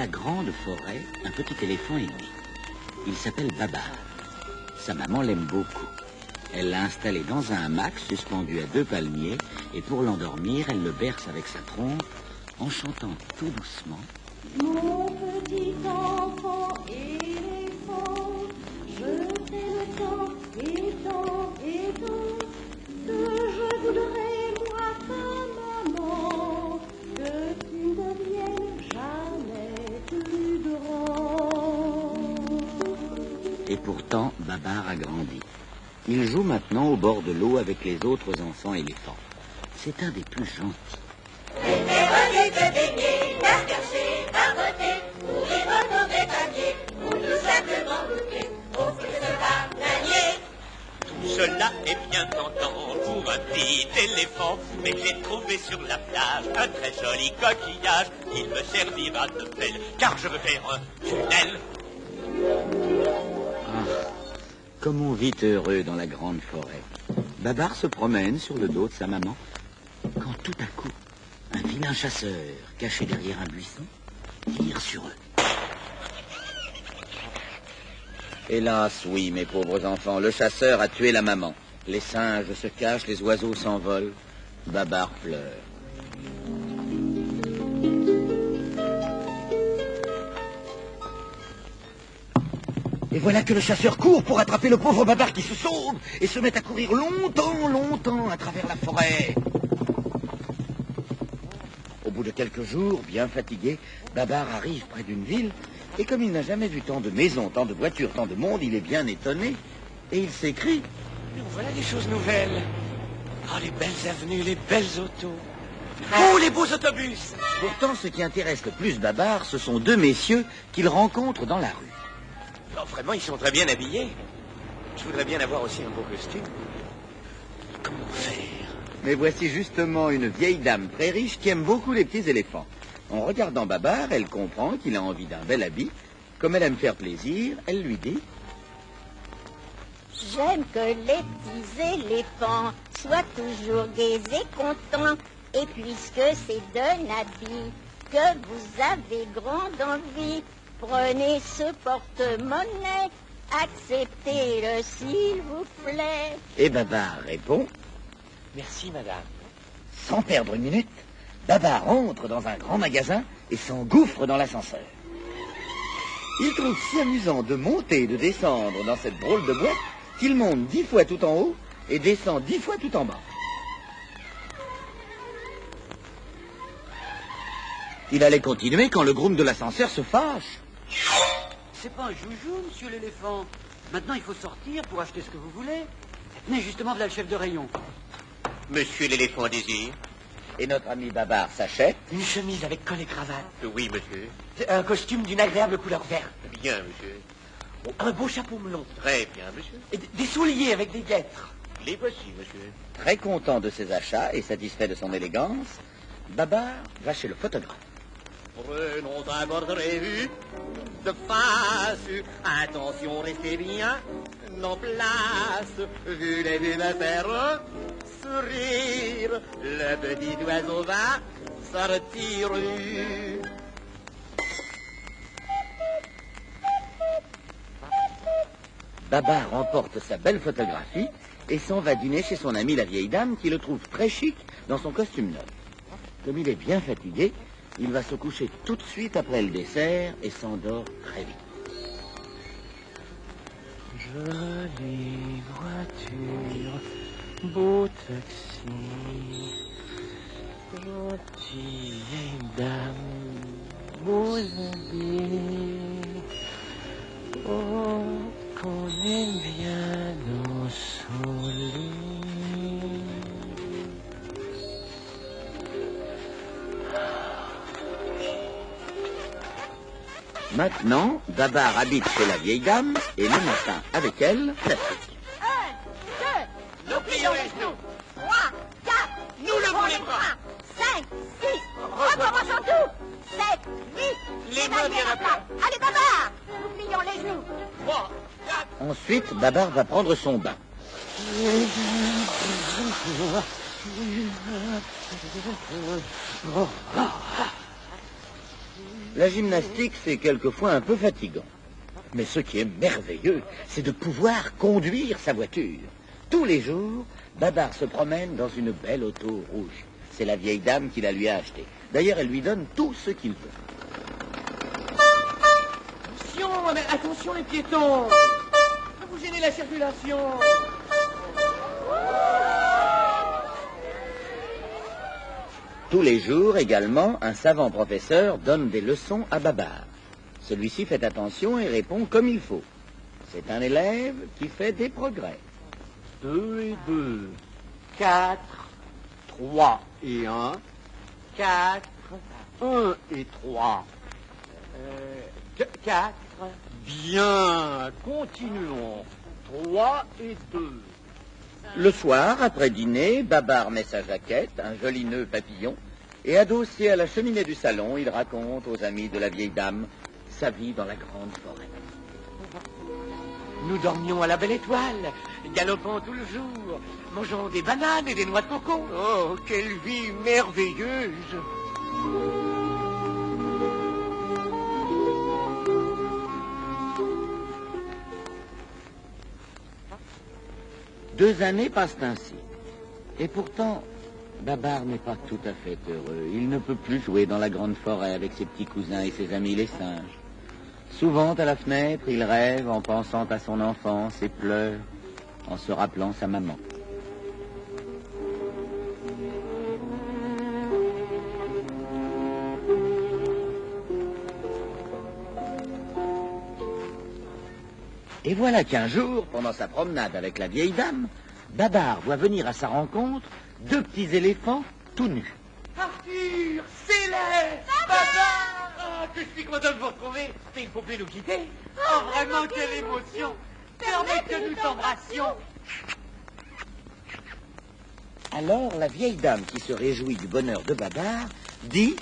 grande forêt, un petit éléphant est né. Il s'appelle Babar. Sa maman l'aime beaucoup. Elle l'a installé dans un hamac suspendu à 2 palmiers et pour l'endormir, elle le berce avec sa trompe en chantant tout doucement. Mon petit enfant éléphant, je t'aime tant et tant et tant, que je voudrais, moi, ta maman, que tu ne deviennes jamais plus grand. Et pourtant, Babar a grandi. Il joue maintenant au bord de l'eau avec les autres enfants éléphants. C'est un des plus gentils. Tout cela est bien tentant pour un petit éléphant, mais j'ai trouvé sur la plage un très joli coquillage. Il me servira de pelle, car je veux faire un tunnel. Comme on vit heureux dans la grande forêt. Babar se promène sur le dos de sa maman, quand tout à coup, un vilain chasseur, caché derrière un buisson, tire sur eux. Hélas, oui, mes pauvres enfants, le chasseur a tué la maman. Les singes se cachent, les oiseaux s'envolent. Babar pleure. Et voilà que le chasseur court pour attraper le pauvre Babar qui se sauve et se met à courir longtemps à travers la forêt. Au bout de quelques jours, bien fatigué, Babar arrive près d'une ville et comme il n'a jamais vu tant de maisons, tant de voitures, tant de monde, il est bien étonné et il s'écrie. Voilà des choses nouvelles. Oh, les belles avenues, les belles autos. Oh, les beaux autobus. Pourtant, ce qui intéresse le plus Babar, ce sont 2 messieurs qu'il rencontre dans la rue. Oh, vraiment, ils sont très bien habillés. Je voudrais bien avoir aussi un beau costume. Comment faire? Mais voici justement une vieille dame très riche qui aime beaucoup les petits éléphants. En regardant Babar, elle comprend qu'il a envie d'un bel habit. Comme elle aime faire plaisir, elle lui dit... J'aime que les petits éléphants soient toujours gais et contents. Et puisque c'est d'un habit que vous avez grande envie, prenez ce porte-monnaie, acceptez-le s'il vous plaît. Et Babar répond... Merci, madame. Sans perdre une minute, Babar entre dans un grand magasin et s'engouffre dans l'ascenseur. Il trouve si amusant de monter et de descendre dans cette drôle de boîte qu'il monte 10 fois tout en haut et descend 10 fois tout en bas. Il allait continuer quand le groom de l'ascenseur se fâche. C'est pas un joujou, monsieur l'éléphant. Maintenant, il faut sortir pour acheter ce que vous voulez. Tenez justement de la chef de rayon. Monsieur l'éléphant désire. Et notre ami Babar s'achète. Une chemise avec col et cravate. Oui, monsieur. Un costume d'une agréable couleur verte. Bien, monsieur. Un beau chapeau melon. Très bien, monsieur. Et des souliers avec des guêtres. Les voici, monsieur. Très content de ses achats et satisfait de son élégance, Babar va chez le photographe. Prenons un portrait vu de face. Attention, restez bien en place. Voulez-vous me faire sourire? Le petit oiseau va sortir. Babar remporte sa belle photographie et s'en va dîner chez son amie la vieille dame qui le trouve très chic dans son costume neuf. Comme il est bien fatigué, il va se coucher tout de suite après le dessert et s'endort très vite. Jolie voiture, beau taxi, gentille vieille dame, beaux habits. Oh, qu'on aime bien dans son lit. Maintenant, Babar habite chez la vieille dame et le matin, avec elle, classique. 1, 2, Nous plions les genoux. 3, 4, Nous levons les bras. 5, 6, recommençons tout. 7, 8, Les mains bien à plat. Allez, Babar, nous plions les genoux. 3, 4. Ensuite, Babar va prendre son bain. La gymnastique, c'est quelquefois un peu fatigant. Mais ce qui est merveilleux, c'est de pouvoir conduire sa voiture. Tous les jours, Babar se promène dans une belle auto rouge. C'est la vieille dame qui la lui a achetée. D'ailleurs, elle lui donne tout ce qu'il veut. Attention les piétons! Vous gênez la circulation! Tous les jours, également, un savant professeur donne des leçons à Babar. Celui-ci fait attention et répond comme il faut. C'est un élève qui fait des progrès. 2 et 2. 4. 3 et 1. 4. 1 et 3. 4. Bien, continuons. 3 et 2. Le soir, après dîner, Babar met sa jaquette, un joli nœud papillon, et adossé à la cheminée du salon, il raconte aux amis de la vieille dame sa vie dans la grande forêt. Nous dormions à la belle étoile, galopant tout le jour, mangeant des bananes et des noix de coco. Oh, quelle vie merveilleuse! 2 années passent ainsi. Et pourtant, Babar n'est pas tout à fait heureux. Il ne peut plus jouer dans la grande forêt avec ses petits cousins et ses amis les singes. Souvent, à la fenêtre, il rêve en pensant à son enfance et pleure en se rappelant sa maman. Et voilà qu'un jour, pendant sa promenade avec la vieille dame, Babar voit venir à sa rencontre 2 petits éléphants tout nus. Arthur, Céleste, Babar! Ah, que je suis content de vous retrouver. Mais il ne faut plus nous quitter. Oh, vraiment, quelle émotion! Permettez que nous t'embrassions. Alors la vieille dame, qui se réjouit du bonheur de Babar, dit: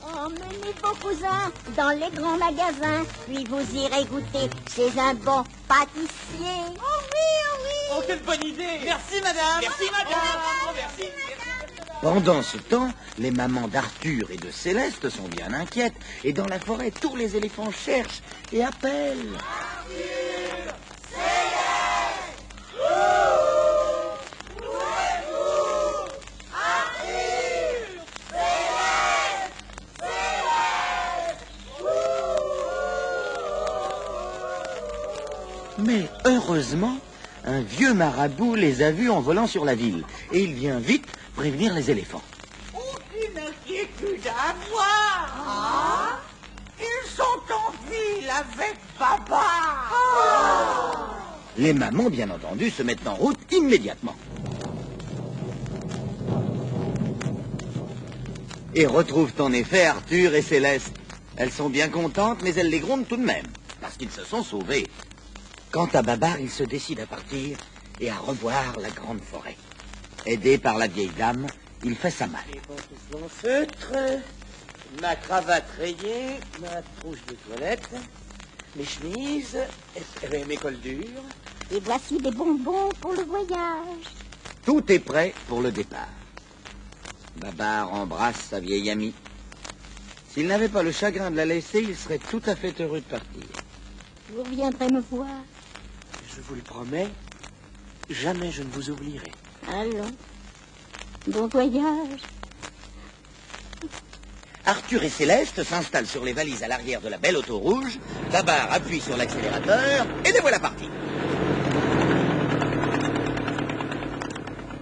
Emmenez vos cousins dans les grands magasins, puis vous irez goûter chez un bon pâtissier. Oh oui, oh oui! Oh, quelle bonne idée! Merci, madame! Merci, madame! Oh, merci! Pendant ce temps, les mamans d'Arthur et de Céleste sont bien inquiètes, et dans la forêt, tous les éléphants cherchent et appellent. Arthur, Céleste, où êtes-vous? Arthur, Céleste, Céleste, Mais heureusement, un vieux marabout les a vus en volant sur la ville, et il vient vite prévenir les éléphants. Aucune inquiétude à avoir! Ah? Ils sont en ville avec Babar! Les mamans, bien entendu, se mettent en route immédiatement. Et retrouvent en effet Arthur et Céleste. Elles sont bien contentes, mais elles les grondent tout de même, parce qu'ils se sont sauvés. Quant à Babar, il se décide à partir et à revoir la grande forêt. Aidé par la vieille dame, il fait sa malle. Les pantoufles en feutre, ma cravate rayée, ma trousse de toilette, mes chemises, et mes cols durs. Et voici des bonbons pour le voyage. Tout est prêt pour le départ. Babar embrasse sa vieille amie. S'il n'avait pas le chagrin de la laisser, il serait tout à fait heureux de partir. Vous reviendrez me voir. Je vous le promets, jamais je ne vous oublierai. Allons. Bon voyage. Arthur et Céleste s'installent sur les valises à l'arrière de la belle auto rouge. Babar appuie sur l'accélérateur et les voilà partis.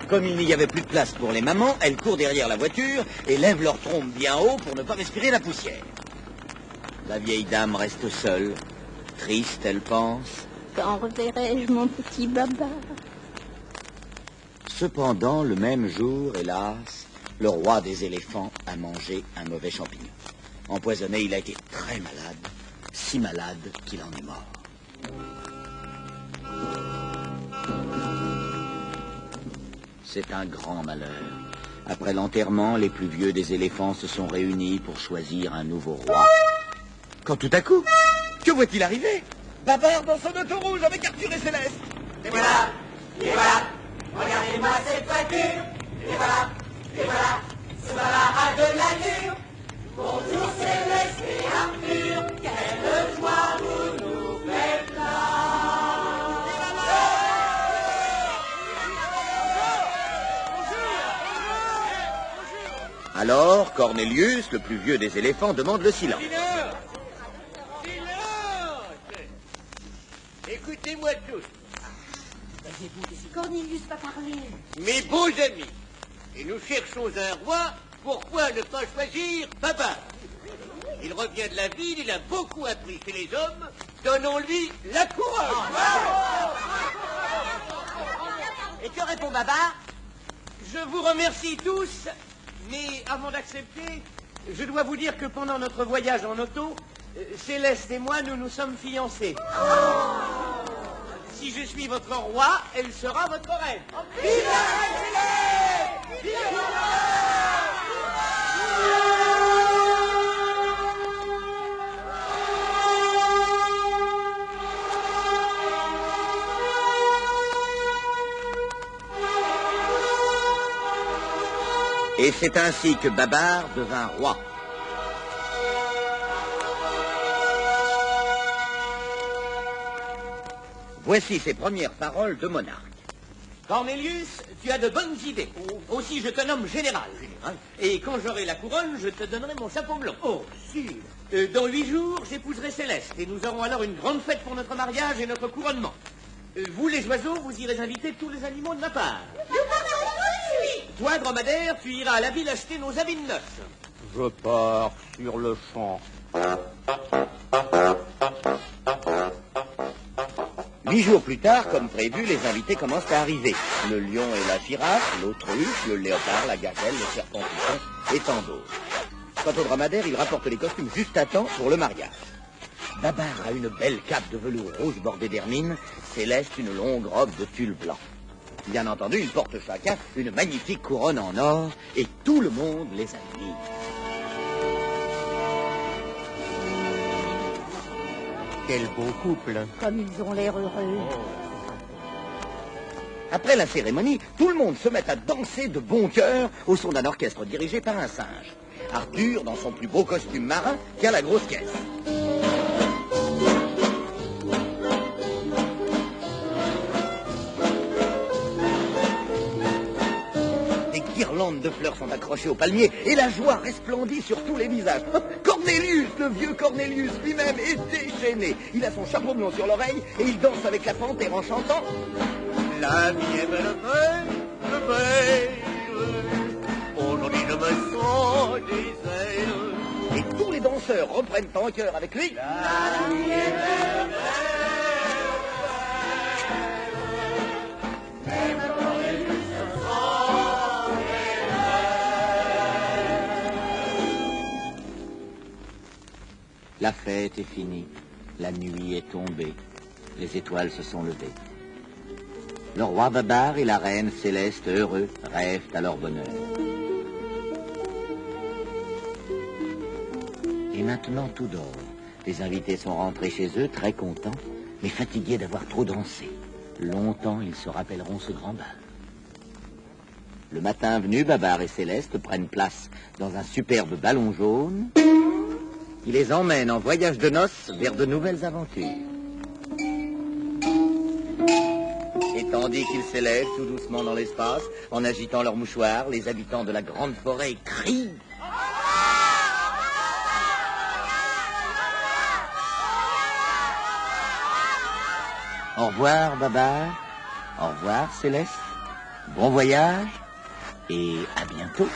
Comme il n'y avait plus de place pour les mamans, elles courent derrière la voiture et lèvent leur trompe bien haut pour ne pas respirer la poussière. La vieille dame reste seule, triste, elle pense. Quand reverrai-je mon petit Babar? Cependant, le même jour, hélas, le roi des éléphants a mangé un mauvais champignon. Empoisonné, il a été très malade, si malade qu'il en est mort. C'est un grand malheur. Après l'enterrement, les plus vieux des éléphants se sont réunis pour choisir un nouveau roi. Quand tout à coup, que voit-il arriver? Babar dans son auto rouge avec Arthur et Céleste. Et voilà, regardez-moi cette voiture. Et voilà, ce Babar a de l'allure. Bonjour Céleste et Arthur, quelle joie vous nous faites là. Alors, Cornelius, le plus vieux des éléphants, demande le silence. Silence! Silence! Écoutez-moi tous. Cornelius va parler. Mes beaux amis, et nous cherchons un roi, pourquoi ne pas choisir Babar? Il revient de la ville, il a beaucoup appris chez les hommes, donnons-lui la couronne. Et que répond Babar? Je vous remercie tous, mais avant d'accepter, je dois vous dire que pendant notre voyage en auto, Céleste et moi, nous nous sommes fiancés. Si je suis votre roi, elle sera votre reine. Vive la reine Céleste! Vive la Et c'est ainsi que Babar devint roi. Voici ses premières paroles de monarque. Cornelius, tu as de bonnes idées. Aussi, je te nomme général. Et quand j'aurai la couronne, je te donnerai mon chapeau blanc. Oh, si. Dans 8 jours, j'épouserai Céleste. Et nous aurons alors une grande fête pour notre mariage et notre couronnement. Vous, les oiseaux, vous irez inviter tous les animaux de ma part. Toi, dromadaire, tu iras à la ville acheter nos habits de noces. Je pars sur le champ. 8 jours plus tard, comme prévu, les invités commencent à arriver. Le lion et la girafe, l'autruche, le léopard, la gazelle, le serpent python et tant d'autres. Quant au dromadaire, il rapporte les costumes juste à temps pour le mariage. Babar a une belle cape de velours rouge bordée d'hermine, Céleste une longue robe de tulle blanc. Bien entendu, ils portent chacun une magnifique couronne en or et tout le monde les admire. Quel beau couple. Comme ils ont l'air heureux. Après la cérémonie, tout le monde se met à danser de bon cœur au son d'un orchestre dirigé par un singe. Arthur, dans son plus beau costume marin, tient la grosse caisse. Des guirlandes de fleurs sont accrochées au palmier et la joie resplendit sur tous les visages. Cornelius, le vieux Cornelius lui-même, est déchaîné. Il a son chapeau blond sur l'oreille et il danse avec la panthère en chantant « La vie est belle, belle, belle. Aujourd'hui je me sens des ailes. » Et tous les danseurs reprennent en chœur avec lui. La vie est belle, La fête est finie, la nuit est tombée, les étoiles se sont levées. Le roi Babar et la reine Céleste, heureux, rêvent à leur bonheur. Et maintenant tout dort. Les invités sont rentrés chez eux, très contents, mais fatigués d'avoir trop dansé. Longtemps, ils se rappelleront ce grand bal. Le matin venu, Babar et Céleste prennent place dans un superbe ballon jaune qui les emmène en voyage de noces vers de nouvelles aventures. Et tandis qu'ils s'élèvent tout doucement dans l'espace, en agitant leurs mouchoirs, les habitants de la grande forêt crient. Au revoir, Babar. Au revoir, Céleste. Bon voyage et à bientôt.